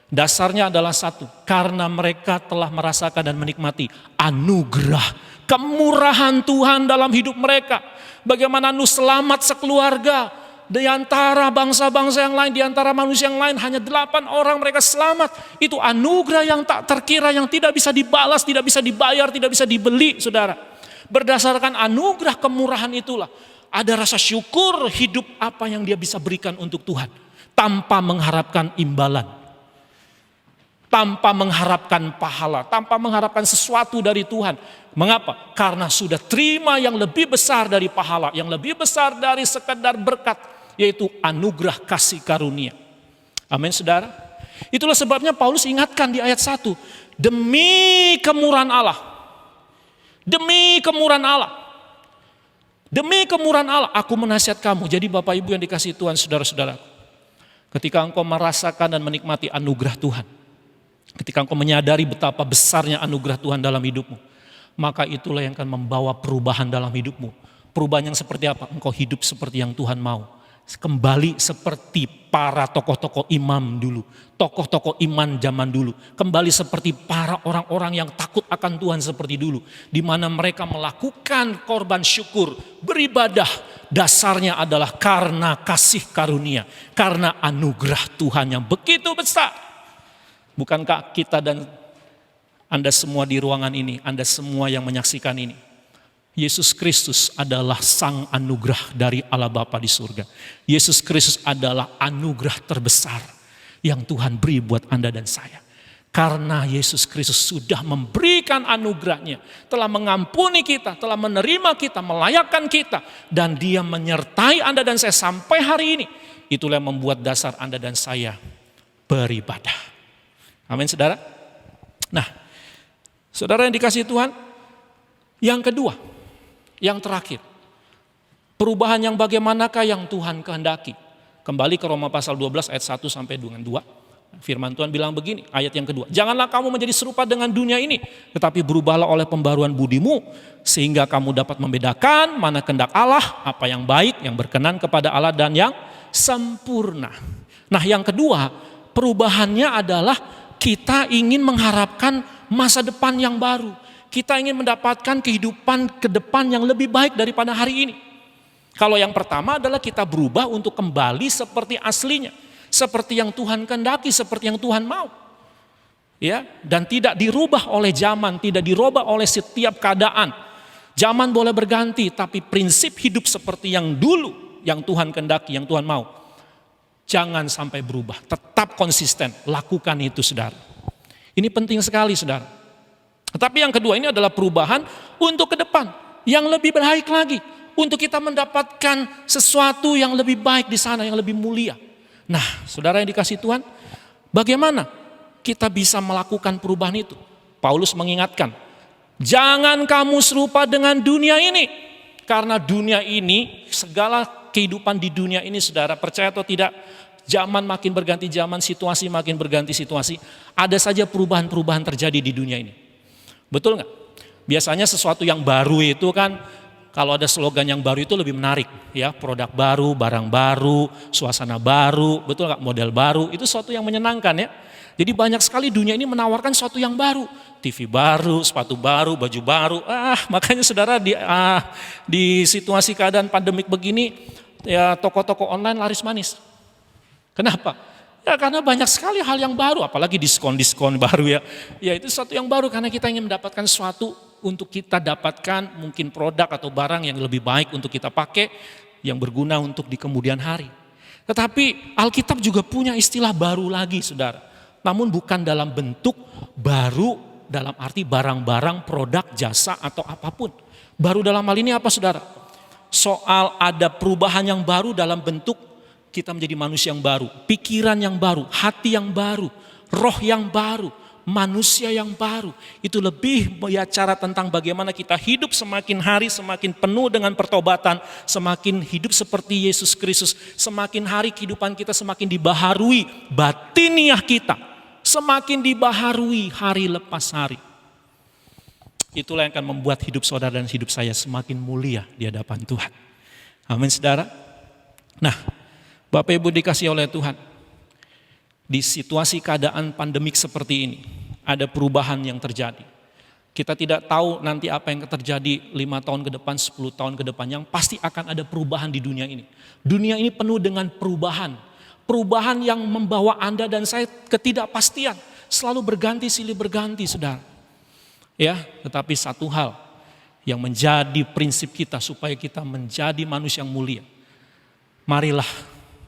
Dasarnya adalah satu, karena mereka telah merasakan dan menikmati anugerah, kemurahan Tuhan dalam hidup mereka. Bagaimana Nuh selamat sekeluarga. Di antara bangsa-bangsa yang lain, di antara manusia yang lain, hanya 8 orang mereka selamat. Itu anugerah yang tak terkira, yang tidak bisa dibalas, tidak bisa dibayar, tidak bisa dibeli, saudara. Berdasarkan anugerah kemurahan itulah, ada rasa syukur hidup apa yang dia bisa berikan untuk Tuhan. Tanpa mengharapkan imbalan. Tanpa mengharapkan pahala, tanpa mengharapkan sesuatu dari Tuhan. Mengapa? Karena sudah terima yang lebih besar dari pahala, yang lebih besar dari sekedar berkat, yaitu anugerah kasih karunia. Amin, saudara. Itulah sebabnya Paulus ingatkan di ayat 1, demi kemurahan Allah, demi kemurahan Allah, demi kemurahan Allah, aku menasihat kamu. Jadi Bapak Ibu yang dikasihi Tuhan, saudara-saudara, ketika engkau merasakan dan menikmati anugerah Tuhan, ketika engkau menyadari betapa besarnya anugerah Tuhan dalam hidupmu, maka itulah yang akan membawa perubahan dalam hidupmu. Perubahan yang seperti apa? Engkau hidup seperti yang Tuhan mau. Kembali seperti para tokoh-tokoh imam dulu, tokoh-tokoh iman zaman dulu. Kembali seperti para orang-orang yang takut akan Tuhan seperti dulu. Di mana mereka melakukan korban syukur, beribadah. Dasarnya adalah karena kasih karunia, karena anugerah Tuhan yang begitu besar. Bukankah kita dan Anda semua di ruangan ini, Anda semua yang menyaksikan ini, Yesus Kristus adalah sang anugerah dari Allah Bapa di surga. Yesus Kristus adalah anugerah terbesar yang Tuhan beri buat Anda dan saya. Karena Yesus Kristus sudah memberikan anugerahnya, telah mengampuni kita, telah menerima kita, melayakkan kita, dan Dia menyertai Anda dan saya sampai hari ini. Itulah yang membuat dasar Anda dan saya beribadah. Amin, saudara. Nah, saudara yang dikasihi Tuhan, yang kedua, yang terakhir, perubahan yang bagaimanakah yang Tuhan kehendaki? Kembali ke Roma pasal 12 ayat 1 sampai dengan 2. Firman Tuhan bilang begini, ayat yang kedua. Janganlah kamu menjadi serupa dengan dunia ini, tetapi berubahlah oleh pembaruan budimu, sehingga kamu dapat membedakan mana kehendak Allah, apa yang baik, yang berkenan kepada Allah, dan yang sempurna. Nah, yang kedua, perubahannya adalah kita ingin mengharapkan masa depan yang baru. Kita ingin mendapatkan kehidupan ke depan yang lebih baik daripada hari ini. Kalau yang pertama adalah kita berubah untuk kembali seperti aslinya. seperti yang Tuhan kehendaki, seperti yang Tuhan mau. Ya, dan tidak dirubah oleh zaman, tidak dirubah oleh setiap keadaan. Zaman boleh berganti, tapi prinsip hidup seperti yang dulu, yang Tuhan kehendaki, yang Tuhan mau, jangan sampai berubah. Tetap konsisten, lakukan itu saudara. Ini penting sekali saudara. Tetapi yang kedua ini adalah perubahan untuk ke depan, yang lebih baik lagi. Untuk kita mendapatkan sesuatu yang lebih baik di sana, yang lebih mulia. Nah, saudara yang dikasih Tuhan, bagaimana kita bisa melakukan perubahan itu? Paulus mengingatkan, jangan kamu serupa dengan dunia ini. Karena dunia ini, segala kehidupan di dunia ini saudara, percaya atau tidak, zaman makin berganti zaman, situasi makin berganti situasi, ada saja perubahan-perubahan terjadi di dunia ini. Betul nggak? Biasanya sesuatu yang baru itu kan, kalau ada slogan yang baru itu lebih menarik, ya, produk baru, barang baru, suasana baru, betul nggak? Model baru, itu sesuatu yang menyenangkan ya. Jadi banyak sekali dunia ini menawarkan sesuatu yang baru, TV baru, sepatu baru, baju baru. Makanya saudara di situasi keadaan pandemik begini, ya toko-toko online laris manis. Kenapa? Ya karena banyak sekali hal yang baru, apalagi diskon-diskon baru ya. Ya itu sesuatu yang baru karena kita ingin mendapatkan sesuatu untuk kita dapatkan mungkin produk atau barang yang lebih baik untuk kita pakai, yang berguna untuk di kemudian hari. Tetapi Alkitab juga punya istilah baru lagi saudara. Namun bukan dalam bentuk baru dalam arti barang-barang, produk, jasa atau apapun. Baru dalam hal ini apa saudara? Soal ada perubahan yang baru dalam bentuk kita menjadi manusia yang baru, pikiran yang baru, hati yang baru, roh yang baru, manusia yang baru. Itu lebih bicara tentang bagaimana kita hidup semakin hari semakin penuh dengan pertobatan, semakin hidup seperti Yesus Kristus, semakin hari kehidupan kita semakin dibaharui, batiniah kita semakin dibaharui hari lepas hari. Itulah yang akan membuat hidup saudara dan hidup saya semakin mulia di hadapan Tuhan. Amin saudara. Nah, Bapak Ibu dikasihi oleh Tuhan, di situasi keadaan pandemik seperti ini, ada perubahan yang terjadi. Kita tidak tahu nanti apa yang terjadi 5 tahun ke depan, 10 tahun ke depan, yang pasti akan ada perubahan di dunia ini. Dunia ini penuh dengan perubahan. Perubahan yang membawa Anda dan saya ketidakpastian, selalu berganti silih berganti saudara. Ya, tetapi satu hal yang menjadi prinsip kita supaya kita menjadi manusia yang mulia. Marilah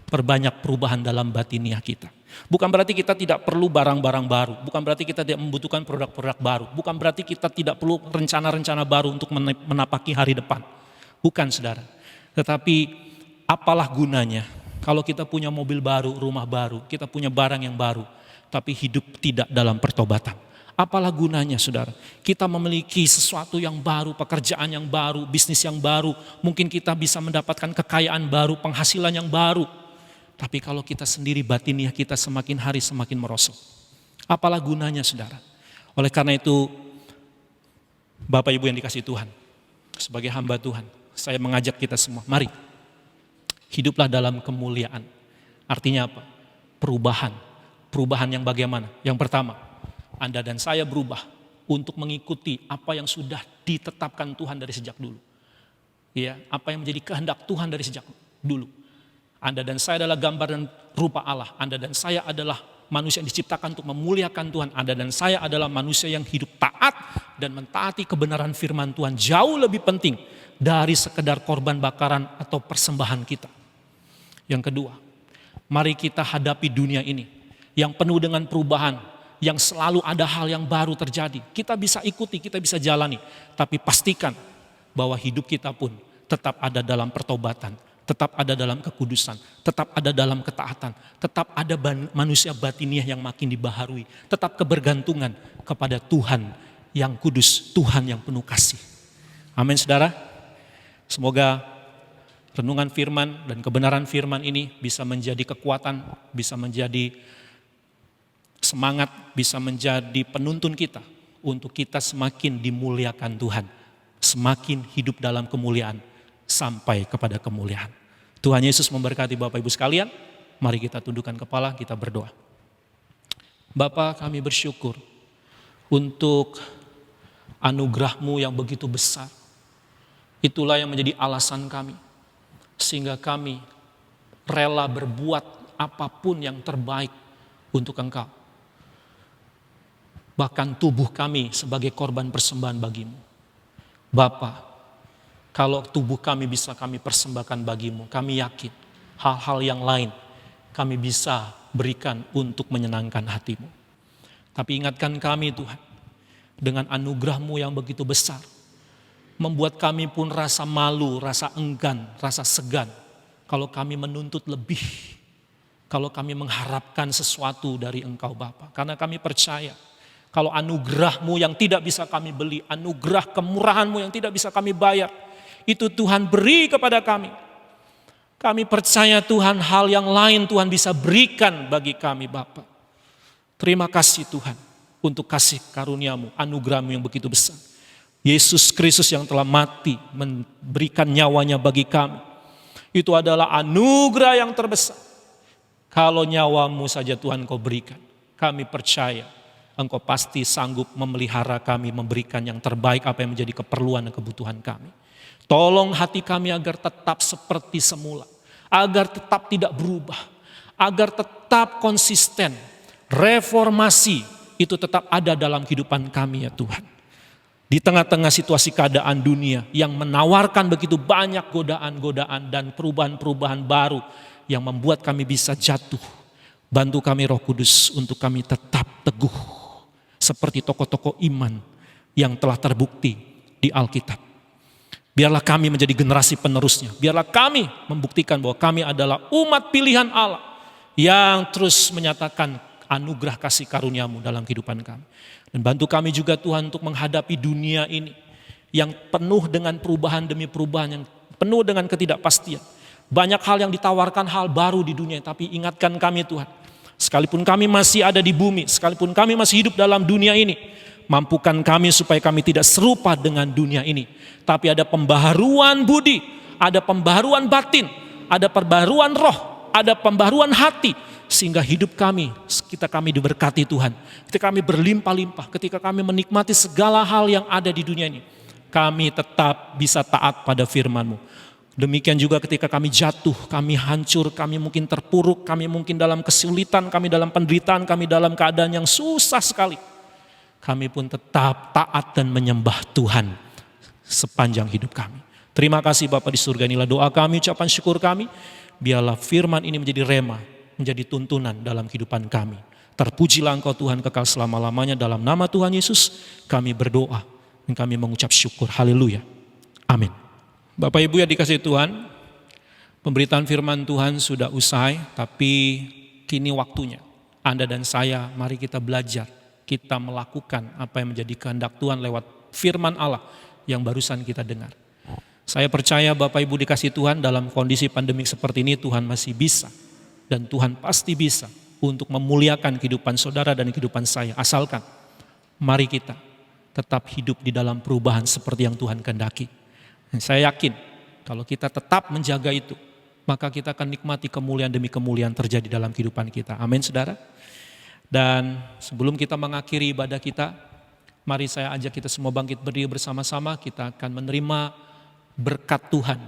perbanyak perubahan dalam batiniah kita. Bukan berarti kita tidak perlu barang-barang baru. Bukan berarti kita tidak membutuhkan produk-produk baru. Bukan berarti kita tidak perlu rencana-rencana baru untuk menapaki hari depan. Bukan saudara. Tetapi apalah gunanya kalau kita punya mobil baru, rumah baru, kita punya barang yang baru, tapi hidup tidak dalam pertobatan. Apalah gunanya saudara, kita memiliki sesuatu yang baru, pekerjaan yang baru, bisnis yang baru, mungkin kita bisa mendapatkan kekayaan baru, penghasilan yang baru. Tapi kalau kita sendiri batiniah kita semakin hari semakin merosot. Apalah gunanya saudara. Oleh karena itu, Bapak Ibu yang dikasihi Tuhan, sebagai hamba Tuhan, saya mengajak kita semua, mari hiduplah dalam kemuliaan. Artinya apa? Perubahan. Perubahan yang bagaimana? Yang pertama, Anda dan saya berubah untuk mengikuti apa yang sudah ditetapkan Tuhan dari sejak dulu. Ya, apa yang menjadi kehendak Tuhan dari sejak dulu. Anda dan saya adalah gambar dan rupa Allah. Anda dan saya adalah manusia yang diciptakan untuk memuliakan Tuhan. Anda dan saya adalah manusia yang hidup taat dan mentaati kebenaran firman Tuhan. Jauh lebih penting dari sekedar korban bakaran atau persembahan kita. Yang kedua, mari kita hadapi dunia ini yang penuh dengan perubahan, yang selalu ada hal yang baru terjadi. Kita bisa ikuti, kita bisa jalani. Tapi pastikan bahwa hidup kita pun tetap ada dalam pertobatan, tetap ada dalam kekudusan, tetap ada dalam ketaatan, tetap ada manusia batiniah yang makin dibaharui, tetap kebergantungan kepada Tuhan yang kudus, Tuhan yang penuh kasih. Amin saudara. Semoga renungan firman dan kebenaran firman ini bisa menjadi kekuatan, bisa menjadi semangat, bisa menjadi penuntun kita untuk kita semakin dimuliakan Tuhan, semakin hidup dalam kemuliaan sampai kepada kemuliaan. Tuhan Yesus memberkati Bapak Ibu sekalian. Mari kita tundukkan kepala, kita berdoa. Bapa, kami bersyukur untuk anugerah-Mu yang begitu besar. Itulah yang menjadi alasan kami, sehingga kami rela berbuat apapun yang terbaik untuk Engkau. Bahkan tubuh kami sebagai korban persembahan bagimu. Bapa, kalau tubuh kami bisa kami persembahkan bagimu, kami yakin hal-hal yang lain kami bisa berikan untuk menyenangkan hatimu. Tapi ingatkan kami Tuhan, dengan anugerah-Mu yang begitu besar, membuat kami pun rasa malu, rasa enggan, rasa segan. Kalau kami menuntut lebih, kalau kami mengharapkan sesuatu dari Engkau Bapa. Karena kami percaya, kalau anugerah-Mu yang tidak bisa kami beli, anugerah kemurahan-Mu yang tidak bisa kami bayar, itu Tuhan beri kepada kami. Kami percaya Tuhan hal yang lain Tuhan bisa berikan bagi kami Bapa. Terima kasih Tuhan untuk kasih karunia-Mu, anugerah-Mu yang begitu besar. Yesus Kristus yang telah mati memberikan nyawanya bagi kami. Itu adalah anugerah yang terbesar. Kalau nyawa-Mu saja Tuhan Kau berikan, kami percaya Engkau pasti sanggup memelihara kami, memberikan yang terbaik apa yang menjadi keperluan dan kebutuhan kami. Tolong hati kami agar tetap seperti semula, agar tetap tidak berubah, agar tetap konsisten. Reformasi itu tetap ada dalam kehidupan kami ya Tuhan. Di tengah-tengah situasi keadaan dunia yang menawarkan begitu banyak godaan-godaan dan perubahan-perubahan baru yang membuat kami bisa jatuh. Bantu kami Roh Kudus untuk kami tetap teguh. Seperti tokoh-tokoh iman yang telah terbukti di Alkitab. Biarlah kami menjadi generasi penerusnya. Biarlah kami membuktikan bahwa kami adalah umat pilihan Allah yang terus menyatakan anugerah kasih karunia-Mu dalam kehidupan kami. Dan bantu kami juga Tuhan untuk menghadapi dunia ini yang penuh dengan perubahan demi perubahan, yang penuh dengan ketidakpastian. Banyak hal yang ditawarkan hal baru di dunia, tapi ingatkan kami Tuhan. Sekalipun kami masih ada di bumi, sekalipun kami masih hidup dalam dunia ini, mampukan kami supaya kami tidak serupa dengan dunia ini. Tapi ada pembaharuan budi, ada pembaharuan batin, ada pembaharuan roh, ada pembaharuan hati. Sehingga hidup kami, ketika kami diberkati Tuhan, ketika kami berlimpah-limpah, ketika kami menikmati segala hal yang ada di dunia ini, kami tetap bisa taat pada firman-Mu. Demikian juga ketika kami jatuh, kami hancur, kami mungkin terpuruk, kami mungkin dalam kesulitan, kami dalam penderitaan, kami dalam keadaan yang susah sekali. Kami pun tetap taat dan menyembah Tuhan sepanjang hidup kami. Terima kasih Bapa di surga, inilah doa kami, ucapan syukur kami. Biarlah firman ini menjadi rema, menjadi tuntunan dalam kehidupan kami. Terpujilah Engkau Tuhan kekal selama-lamanya, dalam nama Tuhan Yesus kami berdoa dan kami mengucap syukur. Haleluya. Amin. Bapak Ibu yang dikasihi Tuhan, pemberitaan firman Tuhan sudah usai, tapi kini waktunya Anda dan saya, mari kita belajar, kita melakukan apa yang menjadi kehendak Tuhan lewat firman Allah yang barusan kita dengar. Saya percaya Bapak Ibu dikasihi Tuhan, dalam kondisi pandemik seperti ini Tuhan masih bisa dan Tuhan pasti bisa untuk memuliakan kehidupan saudara dan kehidupan saya. Asalkan mari kita tetap hidup di dalam perubahan seperti yang Tuhan kehendaki. Dan saya yakin kalau kita tetap menjaga itu, maka kita akan nikmati kemuliaan demi kemuliaan terjadi dalam kehidupan kita. Amin saudara. Dan sebelum kita mengakhiri ibadah kita, mari saya ajak kita semua bangkit berdiri bersama-sama. Kita akan menerima berkat Tuhan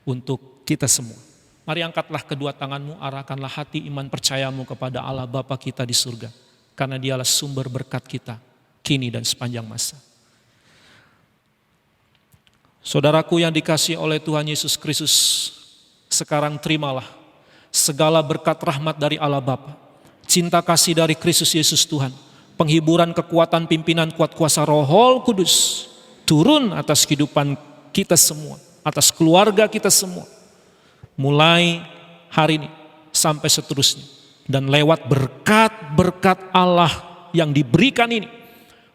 untuk kita semua. Mari angkatlah kedua tanganmu, arahkanlah hati iman percayamu kepada Allah Bapa kita di surga. Karena Dialah sumber berkat kita kini dan sepanjang masa. Saudaraku yang dikasihi oleh Tuhan Yesus Kristus, sekarang terimalah segala berkat rahmat dari Allah Bapa, cinta kasih dari Kristus Yesus Tuhan, penghiburan kekuatan pimpinan kuat kuasa Roh Kudus, turun atas kehidupan kita semua, atas keluarga kita semua, mulai hari ini sampai seterusnya. Dan lewat berkat-berkat Allah yang diberikan ini,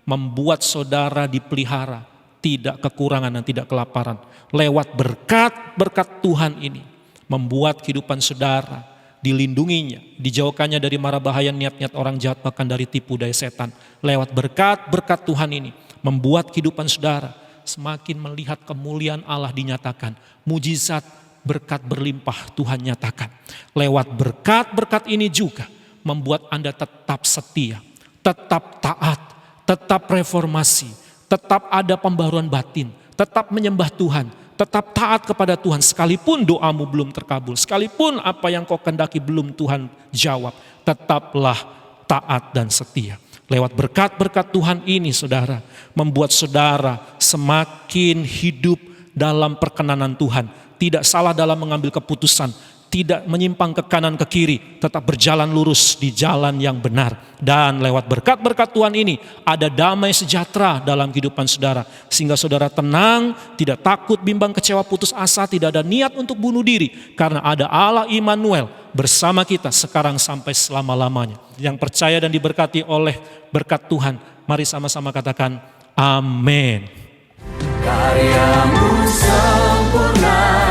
membuat saudara dipelihara, tidak kekurangan dan tidak kelaparan. Lewat berkat-berkat Tuhan ini, membuat kehidupan saudara dilindunginya, dijauhkannya dari mara bahaya niat-niat orang jahat, bahkan dari tipu daya setan. Lewat berkat-berkat Tuhan ini, membuat kehidupan saudara semakin melihat kemuliaan Allah dinyatakan. Mujizat berkat berlimpah Tuhan nyatakan. Lewat berkat-berkat ini juga membuat Anda tetap setia, tetap taat, tetap reformasi, tetap ada pembaruan batin, tetap menyembah Tuhan, Tetap taat kepada Tuhan sekalipun doamu belum terkabul. Sekalipun apa yang kau kehendaki belum Tuhan jawab. Tetaplah taat dan setia. Lewat berkat-berkat Tuhan ini saudara, membuat saudara semakin hidup dalam perkenanan Tuhan. Tidak salah dalam mengambil keputusan, tidak menyimpang ke kanan ke kiri, tetap berjalan lurus di jalan yang benar. Dan lewat berkat-berkat Tuhan ini ada damai sejahtera dalam kehidupan saudara. Sehingga saudara tenang, tidak takut, bimbang, kecewa, putus asa, tidak ada niat untuk bunuh diri. Karena ada Allah Immanuel bersama kita sekarang sampai selama-lamanya. Yang percaya dan diberkati oleh berkat Tuhan, mari sama-sama katakan amin. Karyamu sempurna